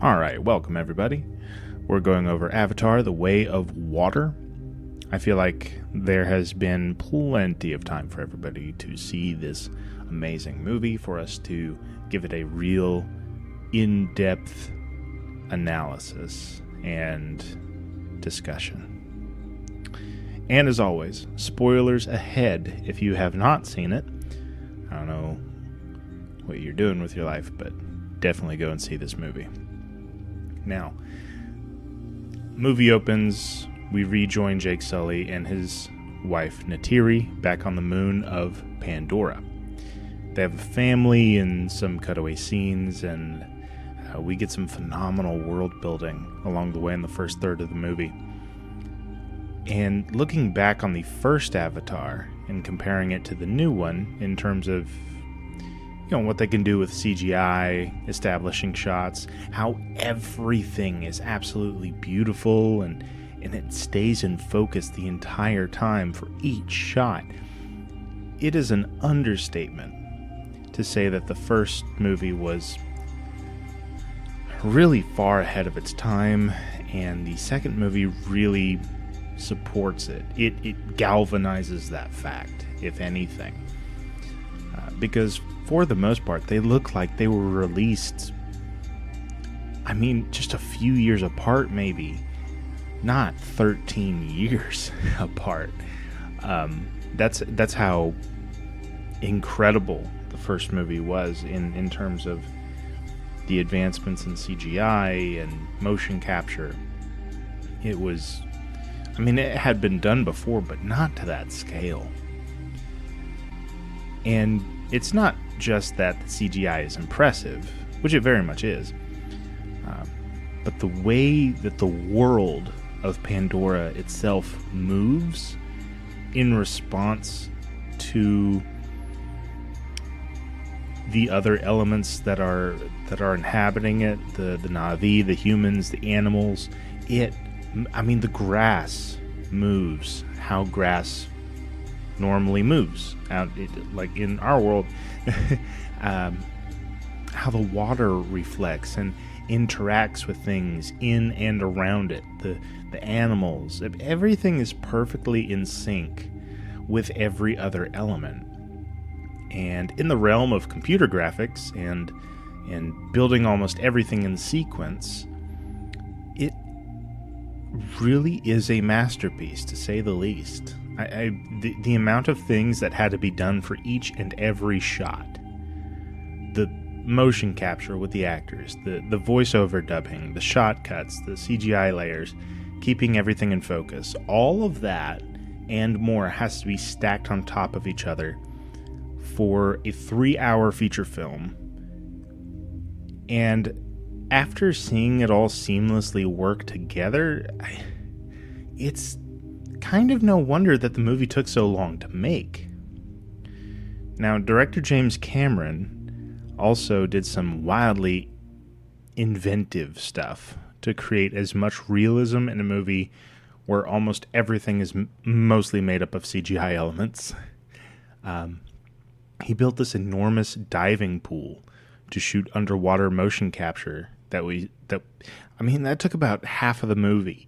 All right, welcome everybody. We're going over Avatar: The Way of Water. I feel like there has been plenty of time for everybody to see this amazing movie, for us to give it a real in-depth analysis and discussion. And as always, spoilers ahead if you have not seen it. I don't know what you're doing with your life, but definitely go and see this movie. Now, movie opens, we rejoin Jake Sully and his wife Neytiri back on the moon of Pandora. They have a family and some cutaway scenes, and we get some phenomenal world building along the way in the first third of the movie. And looking back on the first Avatar and comparing it to the new one in terms of what they can do with CGI, establishing shots, how everything is absolutely beautiful and it stays in focus the entire time for each shot. It is an understatement to say that the first movie was really far ahead of its time, and the second movie really supports it. It galvanizes that fact, if anything. Because for the most part, they look like they were released, just a few years apart, maybe. Not 13 years apart. That's how incredible the first movie was in terms of the advancements in CGI and motion capture. It was, it had been done before, but not to that scale. And it's not just that the CGI is impressive, which it very much is, but the way that the world of Pandora itself moves in response to the other elements that are inhabiting it, the Na'vi, the humans, the animals. The grass moves how grass normally moves out, like in our world. How the water reflects and interacts with things in and around it, the animals, everything is perfectly in sync with every other element. And in the realm of computer graphics and building almost everything in sequence, it really is a masterpiece, to say the least. The amount of things that had to be done for each and every shot, the motion capture with the actors, the voiceover dubbing, the shot cuts, the CGI layers, keeping everything in focus, all of that and more has to be stacked on top of each other for a 3-hour feature film. And after seeing it all seamlessly work together, it's kind of no wonder that the movie took so long to make. Now, director James Cameron also did some wildly inventive stuff to create as much realism in a movie where almost everything is mostly made up of CGI elements. He built this enormous diving pool to shoot underwater motion capture that took about half of the movie.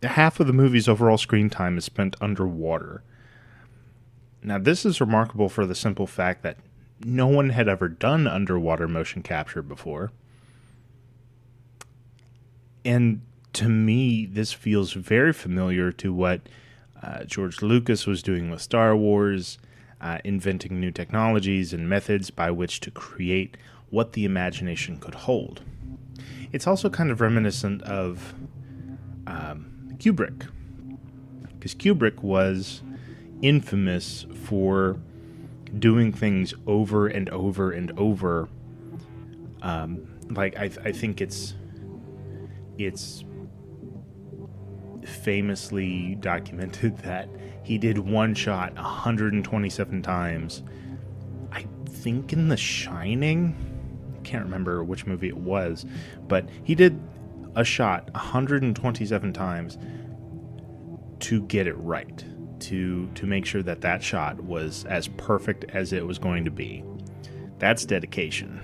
Half of the movie's overall screen time is spent underwater. Now, this is remarkable for the simple fact that no one had ever done underwater motion capture before. And to me, this feels very familiar to what George Lucas was doing with Star Wars, inventing new technologies and methods by which to create what the imagination could hold. It's also kind of reminiscent of Kubrick, because Kubrick was infamous for doing things over and over and over. I think it's famously documented that he did one shot 127 times. I think in The Shining, I can't remember which movie it was, but he did a shot 127 times to get it right, to make sure that shot was as perfect as it was going to be. That's dedication.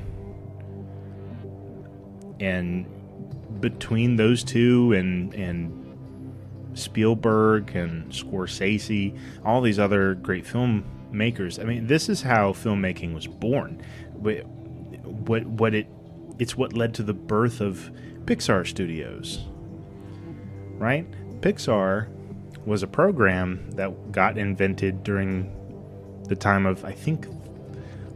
And between those two and Spielberg and Scorsese, all these other great filmmakers, I mean, this is how filmmaking was born. It's what led to the birth of Pixar Studios, right? Pixar was a program that got invented during the time of, I think,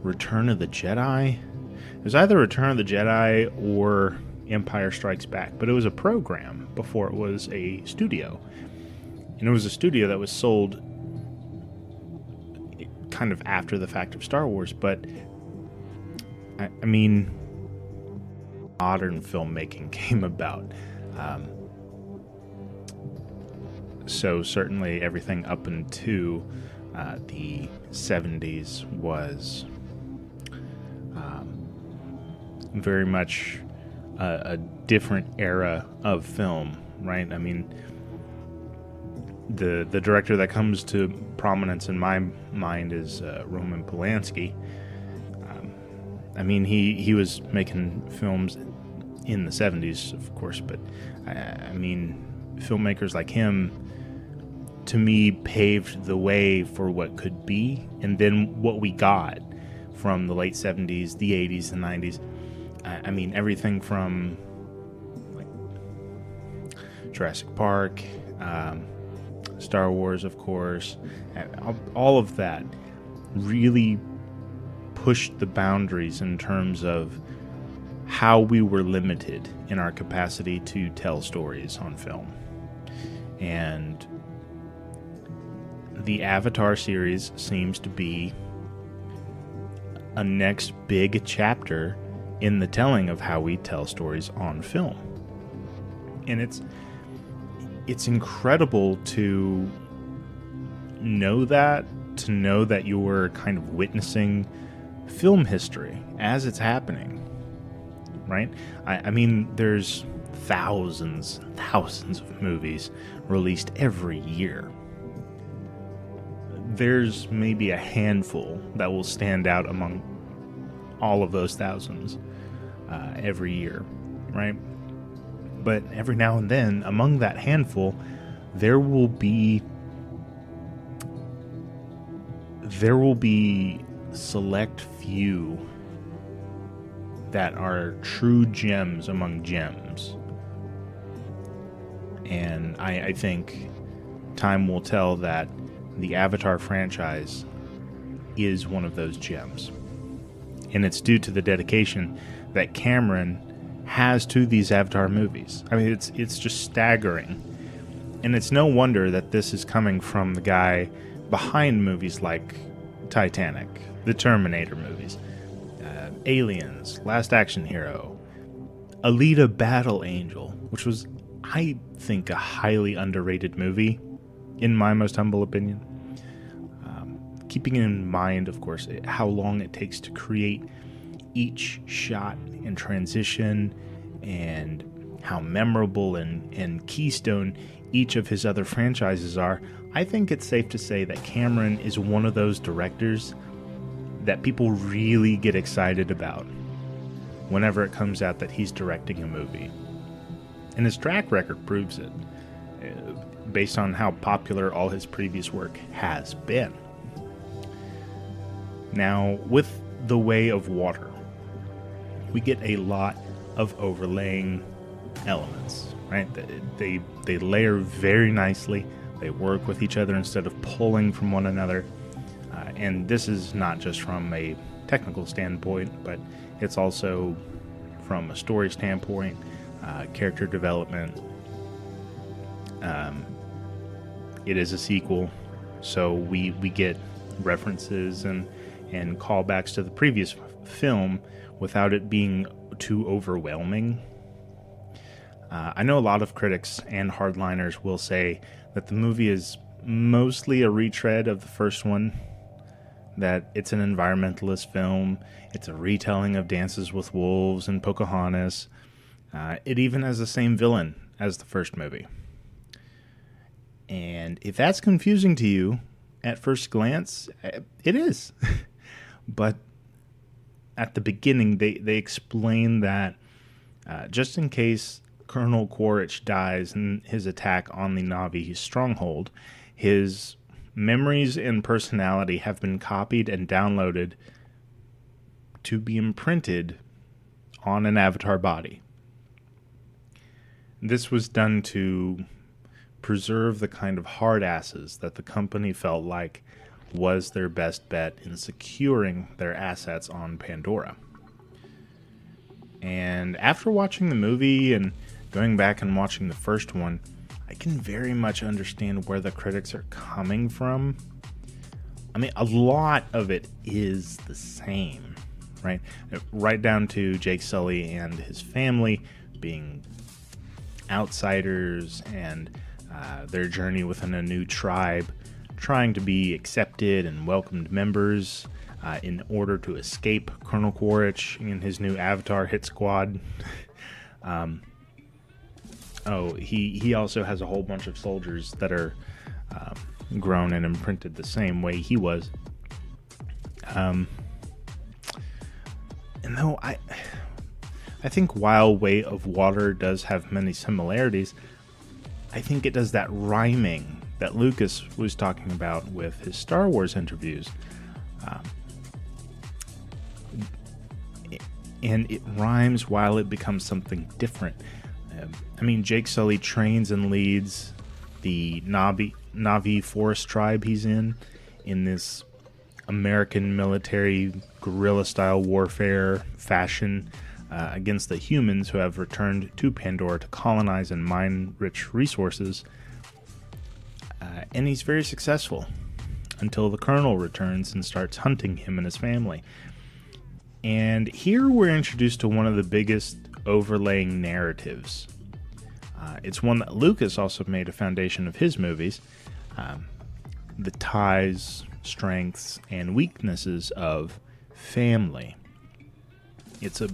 Return of the Jedi. It was either Return of the Jedi or Empire Strikes Back, but it was a program before it was a studio. And it was a studio that was sold kind of after the fact of Star Wars, but I mean, modern filmmaking came about. So certainly everything up into the 70s was very much a different era of film, right? I mean, the director that comes to prominence in my mind is Roman Polanski. I mean, he was making films in the 70s, of course, but I mean, filmmakers like him, to me, paved the way for what could be, and then what we got from the late 70s, the 80s, the 90s. I mean, everything from like Jurassic Park, Star Wars, of course, all of that really pushed the boundaries in terms of how we were limited in our capacity to tell stories on film. And the Avatar series seems to be a next big chapter in the telling of how we tell stories on film. And it's incredible to know that you're kind of witnessing film history as it's happening, right? I mean, there's thousands of movies released every year. There's maybe a handful that will stand out among all of those thousands every year, right? But every now and then, among that handful, there will be select few that are true gems among gems. And I think time will tell that the Avatar franchise is one of those gems. And it's due to the dedication that Cameron has to these Avatar movies. I mean, it's just staggering. And it's no wonder that this is coming from the guy behind movies like Titanic, the Terminator movies, Aliens, Last Action Hero, Alita Battle Angel, which was, I think, a highly underrated movie, in my most humble opinion. Keeping in mind, of course, how long it takes to create each shot and transition, and how memorable and keystone each of his other franchises are, I think it's safe to say that Cameron is one of those directors that people really get excited about whenever it comes out that he's directing a movie. And his track record proves it, based on how popular all his previous work has been. Now, with The Way of Water, we get a lot of overlaying elements, right? They layer very nicely. They work with each other instead of pulling from one another. And this is not just from a technical standpoint, but it's also from a story standpoint, character development. It is a sequel, so we get references and callbacks to the previous film without it being too overwhelming. I know a lot of critics and hardliners will say that the movie is mostly a retread of the first one, that it's an environmentalist film, it's a retelling of Dances with Wolves and Pocahontas. It even has the same villain as the first movie. And if that's confusing to you at first glance, it is. But at the beginning, they explain that Just in case Colonel Quaritch dies in his attack on the Na'vi stronghold, his memories and personality have been copied and downloaded to be imprinted on an avatar body. This was done to preserve the kind of hard asses that the company felt like was their best bet in securing their assets on Pandora. And after watching the movie and going back and watching the first one, I can very much understand where the critics are coming from. I mean, a lot of it is the same, right? Right down to Jake Sully and his family being outsiders and their journey within a new tribe, trying to be accepted and welcomed members in order to escape Colonel Quaritch and his new Avatar hit squad. He also has a whole bunch of soldiers that are grown and imprinted the same way he was. And though I think while Way of Water does have many similarities, I think it does that rhyming that Lucas was talking about with his Star Wars interviews. And it rhymes while it becomes something different. Jake Sully trains and leads the Na'vi forest tribe he's in this American military guerrilla-style warfare fashion against the humans who have returned to Pandora to colonize and mine rich resources. And he's very successful until the Colonel returns and starts hunting him and his family. And here we're introduced to one of the biggest overlaying narratives. It's one that Lucas also made a foundation of his movies. The ties, strengths, and weaknesses of family. It's a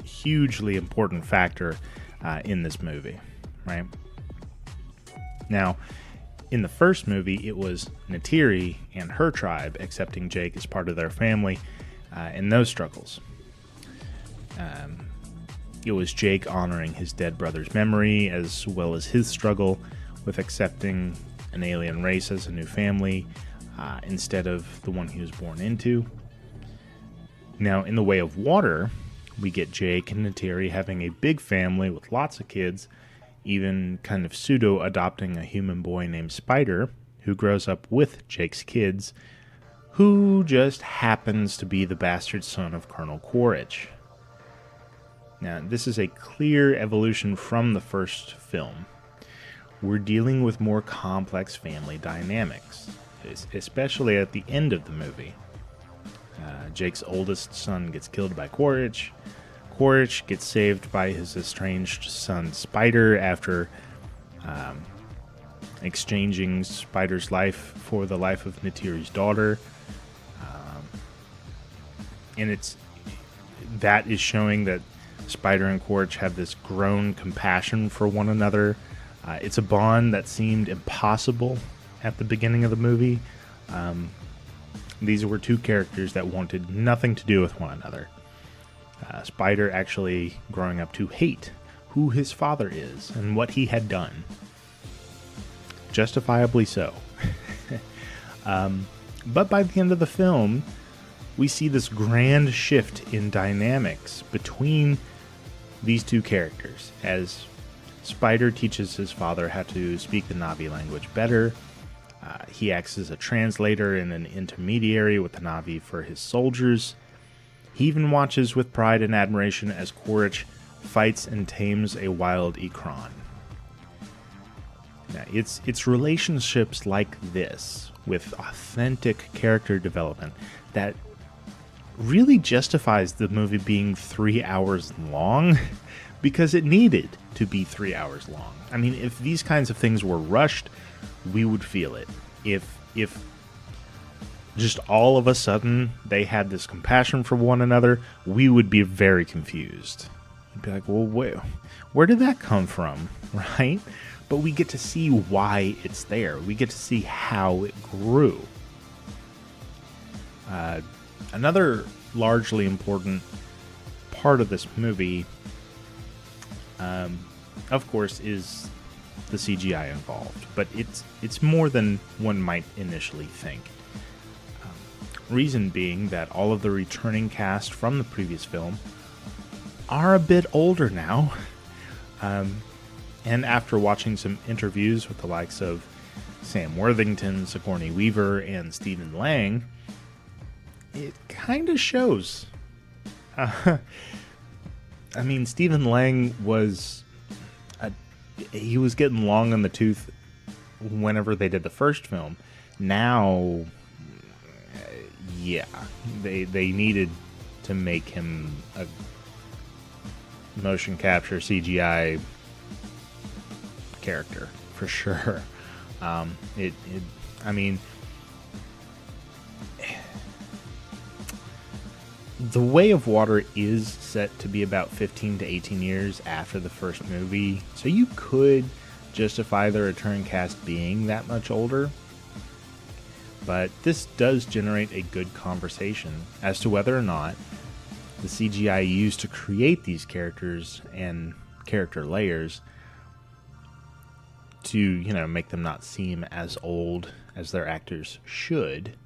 hugely important factor in this movie, right? Now, in the first movie, it was Neytiri and her tribe accepting Jake as part of their family and those struggles. It was Jake honoring his dead brother's memory as well as his struggle with accepting an alien race as a new family instead of the one he was born into. Now, in The Way of Water, we get Jake and Neytiri having a big family with lots of kids, even kind of pseudo-adopting a human boy named Spider, who grows up with Jake's kids, who just happens to be the bastard son of Colonel Quaritch. Now, this is a clear evolution from the first film. We're dealing with more complex family dynamics, especially at the end of the movie. Jake's oldest son gets killed by Quaritch. Quaritch gets saved by his estranged son Spider after exchanging Spider's life for the life of Neytiri's daughter. And that is showing that Spider and Quaritch have this grown compassion for one another. It's a bond that seemed impossible at the beginning of the movie. These were two characters that wanted nothing to do with one another. Spider actually growing up to hate who his father is and what he had done. Justifiably so. But by the end of the film, we see this grand shift in dynamics between these two characters as Spider teaches his father how to speak the Na'vi language better. He acts as a translator and an intermediary with the Na'vi for his soldiers. He even watches with pride and admiration as Quaritch fights and tames a wild Ikran. Now, it's relationships like this, with authentic character development, that really justifies the movie being 3 hours long, because it needed to be 3 hours long. I mean, if these kinds of things were rushed, we would feel it. If just all of a sudden they had this compassion for one another, we would be very confused. We'd be like, well, where did that come from, right? But we get to see why it's there. We get to see how it grew. Another largely important part of this movie, of course, is the CGI involved, but it's more than one might initially think. Reason being that all of the returning cast from the previous film are a bit older now. And after watching some interviews with the likes of Sam Worthington, Sigourney Weaver, and Stephen Lang, it kind of shows. I mean, Stephen Lang was he was getting long on the tooth whenever they did the first film. Now, yeah, they needed to make him a motion capture CGI character for sure. I mean, The Way of Water is set to be about 15 to 18 years after the first movie, so you could justify the return cast being that much older. But this does generate a good conversation as to whether or not the CGI used to create these characters and character layers to, make them not seem as old as their actors should.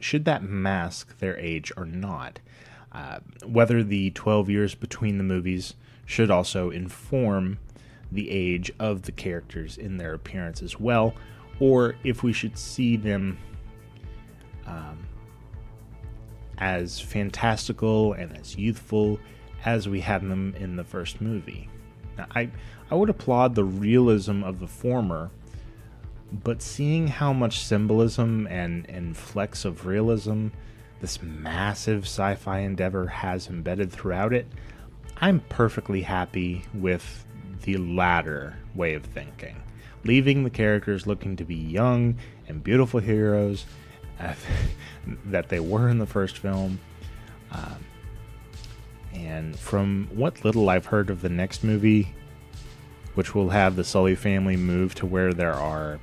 Should that mask their age or not? Whether the 12 years between the movies should also inform the age of the characters in their appearance as well, or if we should see them as fantastical and as youthful as we had them in the first movie. Now, I would applaud the realism of the former, but seeing how much symbolism and flecks of realism this massive sci-fi endeavor has embedded throughout it, I'm perfectly happy with the latter way of thinking. Leaving the characters looking to be young and beautiful heroes that they were in the first film. And from what little I've heard of the next movie, which will have the Sully family move to where there are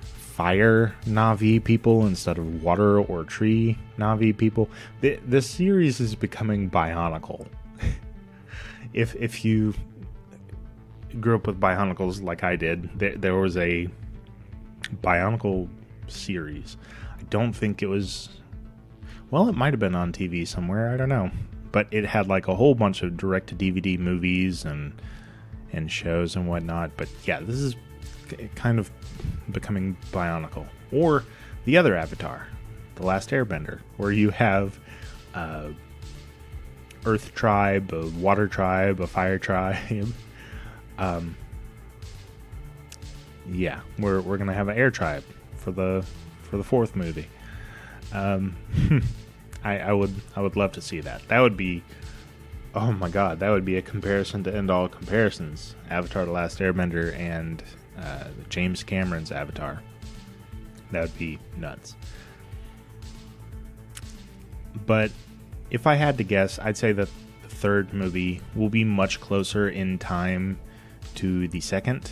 fire Na'vi people instead of water or tree Na'vi people, this series is becoming Bionicle. If you grew up with Bionicles like I did, there was a Bionicle series. I don't think it was... Well, it might have been on TV somewhere, I don't know. But it had like a whole bunch of direct-to-DVD movies and shows and whatnot. But yeah, this is kind of becoming Bionicle. Or the other Avatar, The Last Airbender, where you have Earth tribe, a water tribe, a fire tribe. Yeah, we're gonna have an air tribe for the fourth movie. I would love to see that. That would be, oh my god, that would be a comparison to end all comparisons. Avatar: The Last Airbender and James Cameron's Avatar. That would be nuts. But if I had to guess, I'd say that the third movie will be much closer in time to the second.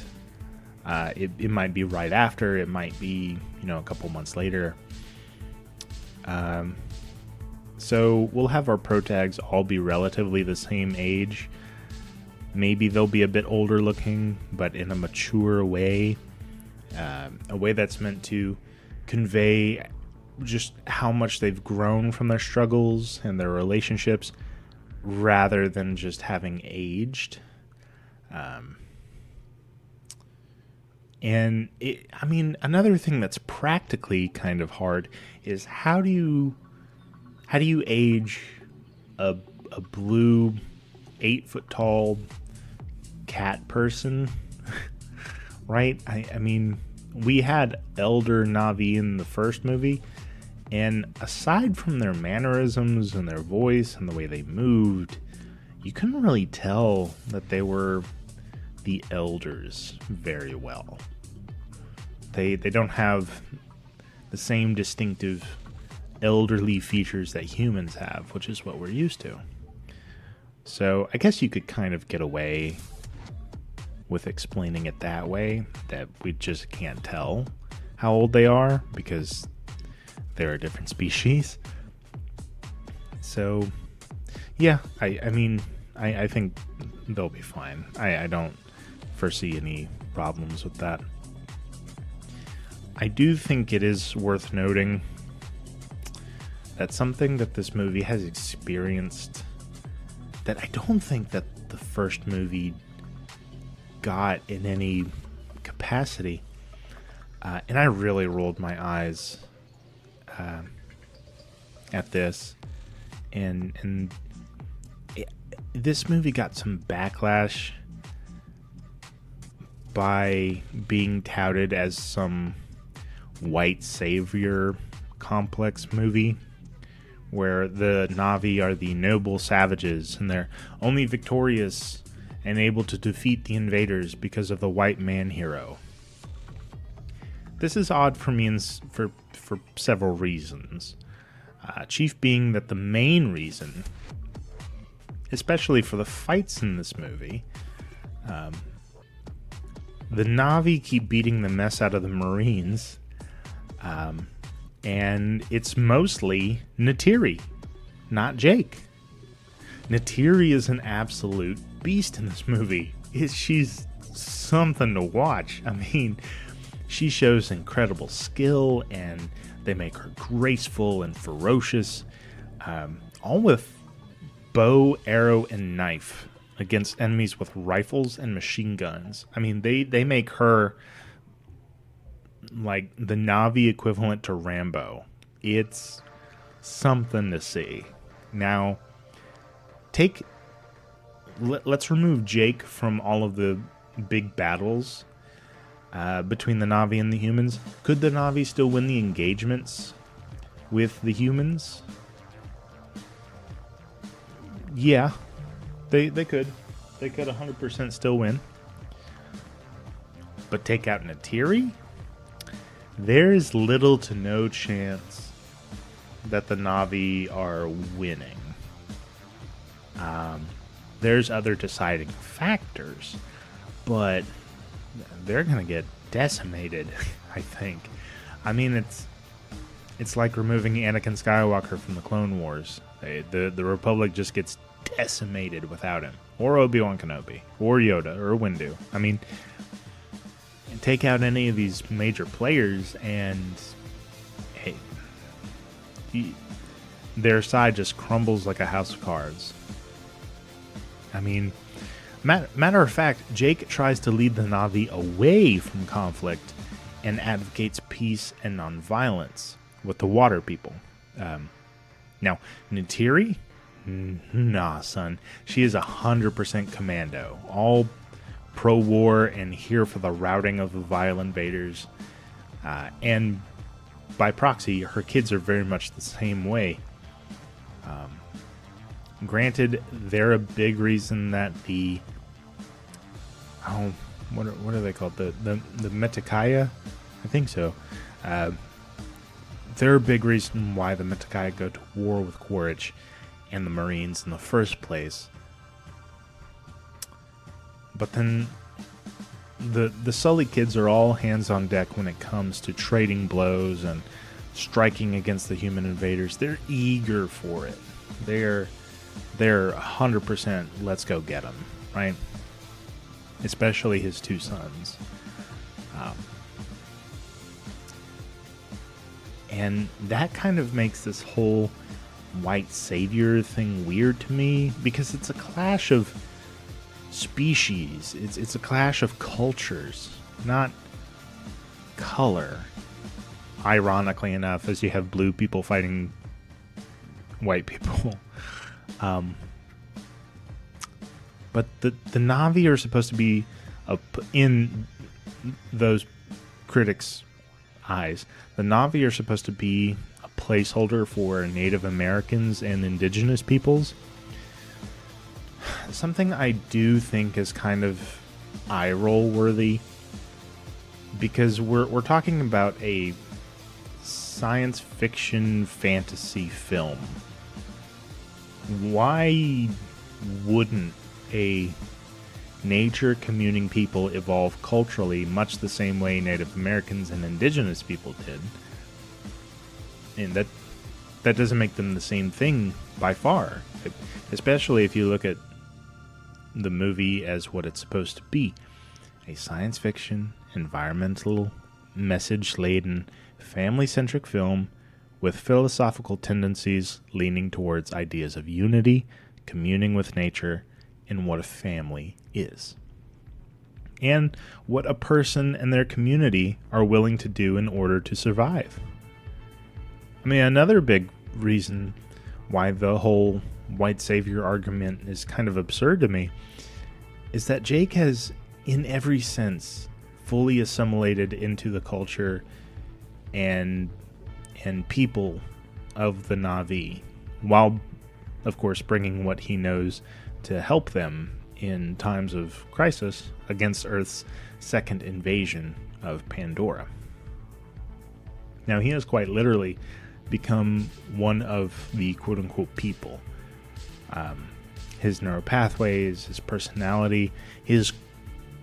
It might be right after. It might be, a couple months later. So we'll have our protags all be relatively the same age. Maybe they'll be a bit older looking, but in a mature way. A way that's meant to convey just how much they've grown from their struggles and their relationships, rather than just having aged. And another thing that's practically kind of hard is how do you age a blue 8-foot tall cat person, right? I mean, we had elder Na'vi in the first movie, and aside from their mannerisms and their voice and the way they moved, you couldn't really tell that they were the elders very well. They don't have the same distinctive elderly features that humans have, which is what we're used to. So I guess you could kind of get away with explaining it that way, that we just can't tell how old they are because they're a different species. So Yeah, I mean, I think they'll be fine. I don't foresee any problems with that. I do think it is worth noting that something that this movie has experienced that I don't think that the first movie got in any capacity, and I really rolled my eyes at this, and this movie got some backlash by being touted as some white savior complex movie where the Na'vi are the noble savages and they're only victorious and able to defeat the invaders because of the white man hero. This is odd for me for several reasons. Chief being that the main reason, especially for the fights in this movie, the Na'vi keep beating the mess out of the Marines, and it's mostly Neytiri, not Jake. Neytiri is an absolute beast in this movie. She's something to watch. I mean, she shows incredible skill, and they make her graceful and ferocious, all with bow, arrow, and knife against enemies with rifles and machine guns. I mean, they make her like the Na'vi equivalent to Rambo. It's something to see. Now, let's remove Jake from all of the big battles between the Na'vi and the humans. Could the Na'vi still win the engagements with the humans? Yeah, they could. They could 100% still win. But take out Neytiri? There's little to no chance that the Na'vi are winning. There's other deciding factors, but they're going to get decimated, I think. I mean, it's like removing Anakin Skywalker from the Clone Wars. The Republic just gets decimated without him. Or Obi-Wan Kenobi. Or Yoda. Or Windu. I mean, take out any of these major players and hey, their side just crumbles like a house of cards. I mean, matter of fact, Jake tries to lead the Na'vi away from conflict and advocates peace and nonviolence with the water people. Now, Neytiri? Nah, son. She is 100% commando. All pro-war and here for the routing of the vile invaders. And by proxy, her kids are very much the same way. Granted, they're a big reason that what are they called? The Metakaya? I think so. They're a big reason why the Metakaya go to war with Quaritch and the Marines in the first place. But then the Sully kids are all hands on deck when it comes to trading blows and striking against the human invaders. They're eager for it. They're 100% let's go get them, right? Especially his two sons. And that kind of makes this whole white savior thing weird to me because it's a clash of species. It's a clash of cultures, not color. Ironically enough, as you have blue people fighting white people. But the Na'vi are supposed to be, in those critics' eyes, the Na'vi are supposed to be a placeholder for Native Americans and indigenous peoples. Something I do think is kind of eye-roll worthy, because we're talking about a science fiction fantasy film. Why wouldn't a nature communing people evolve culturally much the same way Native Americans and indigenous people did? And that doesn't make them the same thing by far, especially if you look at the movie as what it's supposed to be, a science fiction, environmental, message-laden, family-centric film with philosophical tendencies leaning towards ideas of unity, communing with nature, and what a family is, and what a person and their community are willing to do in order to survive. I mean, another big reason why the whole white savior argument is kind of absurd to me is that Jake has, in every sense, fully assimilated into the culture and people of the Na'vi, while, of course, bringing what he knows to help them in times of crisis against Earth's second invasion of Pandora. Now, he has quite literally become one of the quote-unquote people. His neural pathways, his personality, his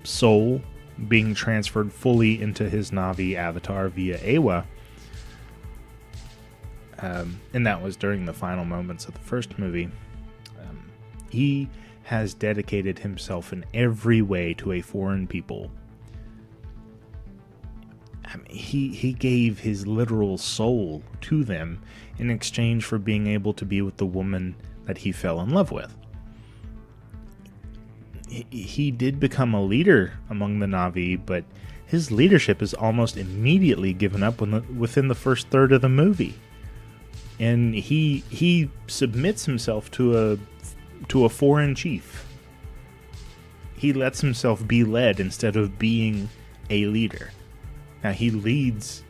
soul being transferred fully into his Na'vi avatar via Awa. And that was during the final moments of the first movie. He has dedicated himself in every way to a foreign people. I mean, he gave his literal soul to them in exchange for being able to be with the woman that he fell in love with. He did become a leader among the Na'vi, but his leadership is almost immediately given up within the first third of the movie. And he submits himself to a foreign chief. He lets himself be led instead of being a leader. Now, he leads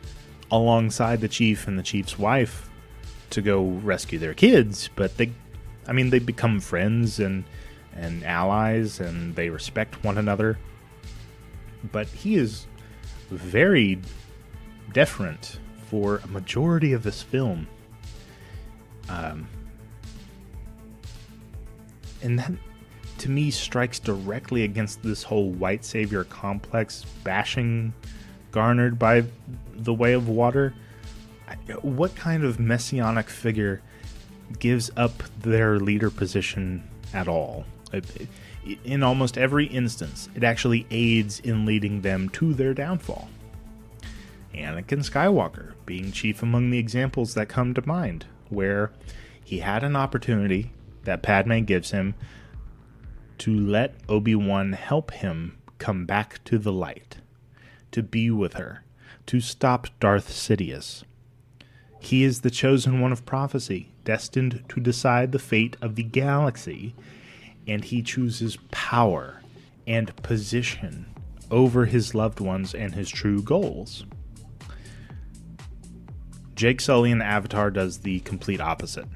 alongside the chief and the chief's wife to go rescue their kids, but they become friends and allies, and they respect one another. But he is very deferent for a majority of this film. And that, to me, strikes directly against this whole white savior complex bashing garnered by the Way of Water. What kind of messianic figure gives up their leader position at all? In almost every instance, it actually aids in leading them to their downfall. Anakin Skywalker being chief among the examples that come to mind, where he had an opportunity that Padme gives him to let Obi-Wan help him come back to the light, to be with her, to stop Darth Sidious. He is the chosen one of prophecy, destined to decide the fate of the galaxy, and he chooses power and position over his loved ones and his true goals. Jake Sully in Avatar does the complete opposite.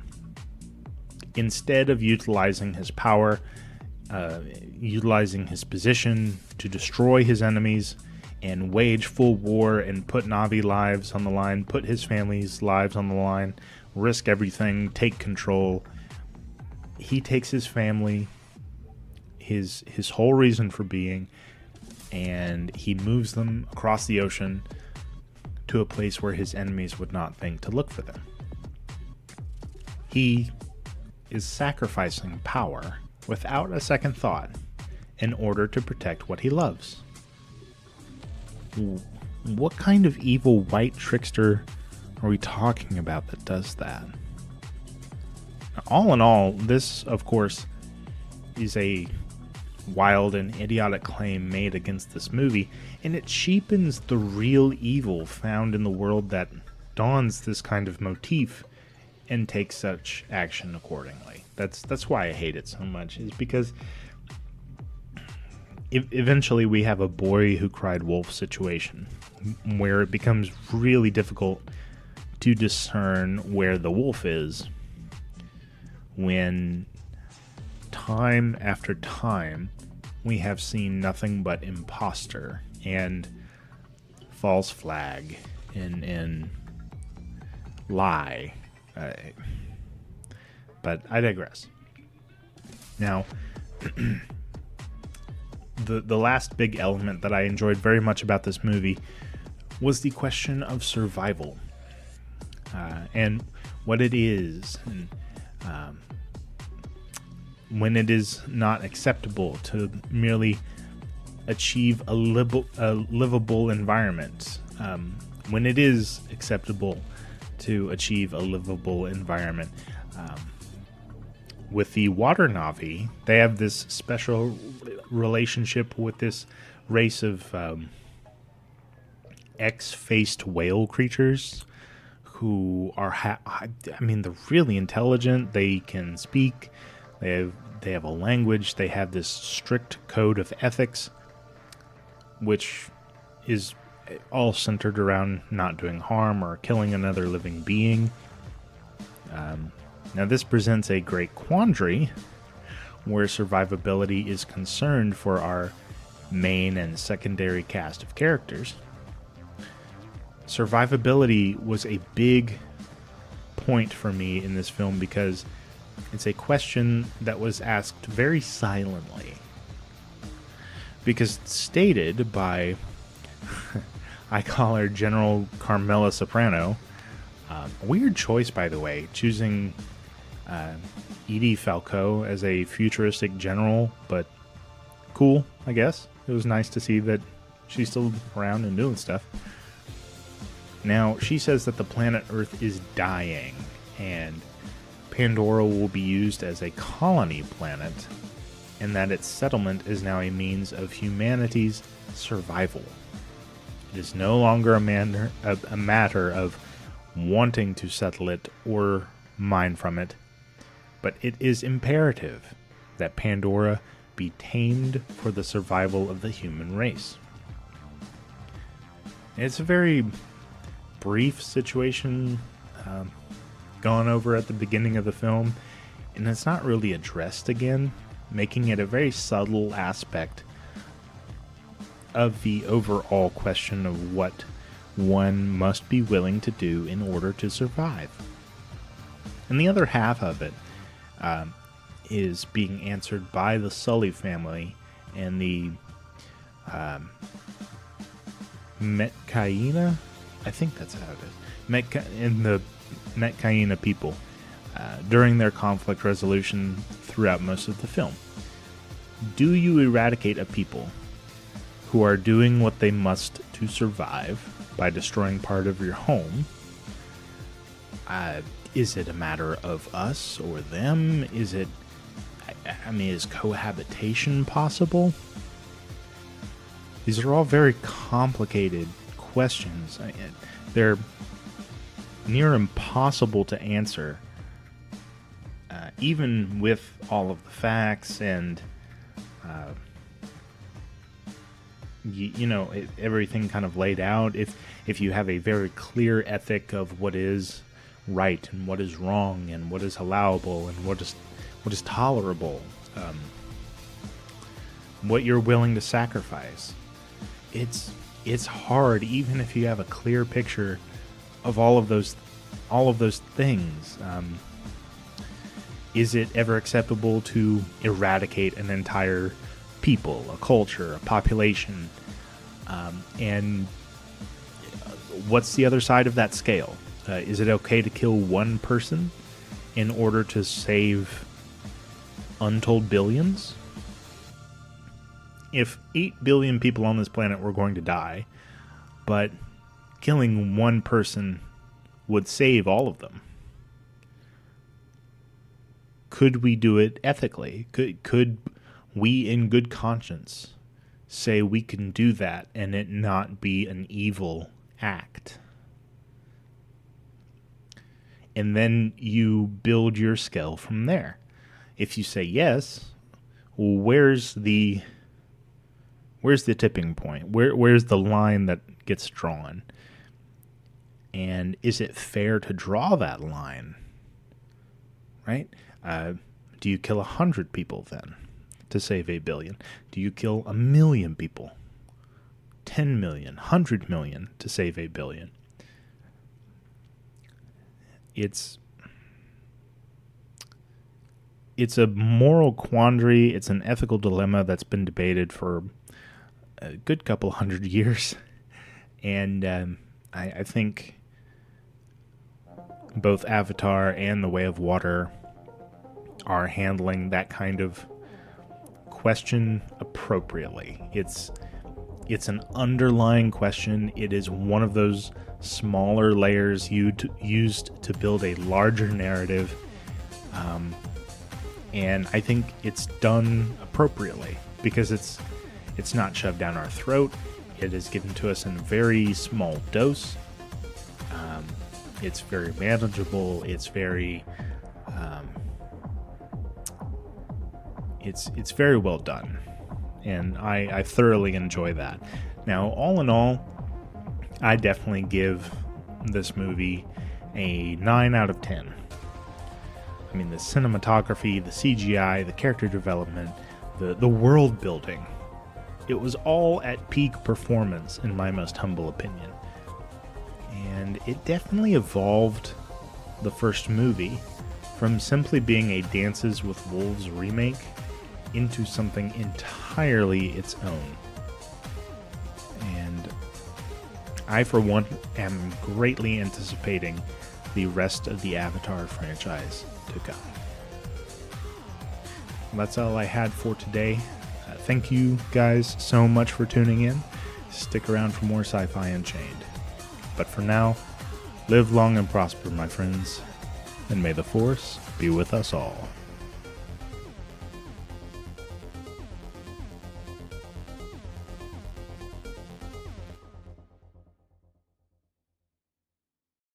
Instead of utilizing his power, utilizing his position to destroy his enemies and wage full war and put Na'vi lives on the line, put his family's lives on the line, risk everything, take control, he takes his family, his whole reason for being, and he moves them across the ocean to a place where his enemies would not think to look for them. He is sacrificing power without a second thought in order to protect what he loves. What kind of evil white trickster are we talking about that does that? All in all, this, of course, is a wild and idiotic claim made against this movie, and it cheapens the real evil found in the world that dons this kind of motif and takes such action accordingly. That's why I hate it so much, is because eventually we have a boy who cried wolf situation where it becomes really difficult to discern where the wolf is when time after time we have seen nothing but imposter and false flag and lie. But I digress. Now, the last big element that I enjoyed very much about this movie was the question of survival. And what it is, and when it is not acceptable to merely achieve a livable environment, when it is acceptable to achieve a livable environment. With the water Navi, they have this special relationship with this race of X-faced whale creatures who are, they're really intelligent. They can speak. They have a language. They have this strict code of ethics, which is all centered around not doing harm or killing another living being. Now, this presents a great quandary where survivability is concerned for our main and secondary cast of characters. Survivability was a big point for me in this film because it's a question that was asked very silently. Because it's stated by, I call her General Carmela Soprano. Weird choice, by the way, choosing Edie Falco as a futuristic general, but cool, I guess. It was nice to see that she's still around and doing stuff. Now, she says that the planet Earth is dying, and Pandora will be used as a colony planet, and that its settlement is now a means of humanity's survival. It is no longer a matter of wanting to settle it or mine from it, but it is imperative that Pandora be tamed for the survival of the human race. It's a very brief situation gone over at the beginning of the film, and it's not really addressed again, making it a very subtle aspect of the overall question of what one must be willing to do in order to survive. And the other half of it is being answered by the Sully family and the Metcaina, I think that's how it is, and the Metcaina people during their conflict resolution throughout most of the film. Do you eradicate a people who are doing what they must to survive by destroying part of your home? Is it a matter of us or them? Is cohabitation possible? These are all very complicated questions. They're near impossible to answer, even with all of the facts and everything kind of laid out. If you have a very clear ethic of what is right and what is wrong and what is allowable and what is tolerable, what you're willing to sacrifice, it's hard, even if you have a clear picture of all of those things. Is it ever acceptable to eradicate an entire people, a culture, a population? And what's the other side of that scale? Is it okay to kill one person in order to save untold billions? If 8 billion people on this planet were going to die, but killing one person would save all of them, could we do it ethically? Could we in good conscience say we can do that and it not be an evil act? And then you build your scale from there. If you say yes, where's the tipping point? Where's the line that gets drawn? And is it fair to draw that line? Right? Do you kill 100 people then to save 8 billion? Do you kill 1 million people? 10 million, 100 million to save 8 billion? It's a moral quandary. It's an ethical dilemma that's been debated for a good couple 100 years. And I think both Avatar and The Way of Water are handling that kind of question appropriately. It's an underlying question. It is one of those smaller layers used to build a larger narrative, and I think it's done appropriately because it's not shoved down our throat. It is given to us in a very small dose. It's very manageable. It's very it's very well done, and I thoroughly enjoy that. Now, all in all, I definitely give this movie a 9 out of 10. I mean, the cinematography, the CGI, the character development, the world building, it was all at peak performance in my most humble opinion. And it definitely evolved the first movie from simply being a Dances with Wolves remake into something entirely its own. And I, for one, am greatly anticipating the rest of the Avatar franchise to come. That's all I had for today. Thank you guys so much for tuning in. Stick around for more Sci-Fi Unchained. But for now, live long and prosper, my friends, and may the Force be with us all.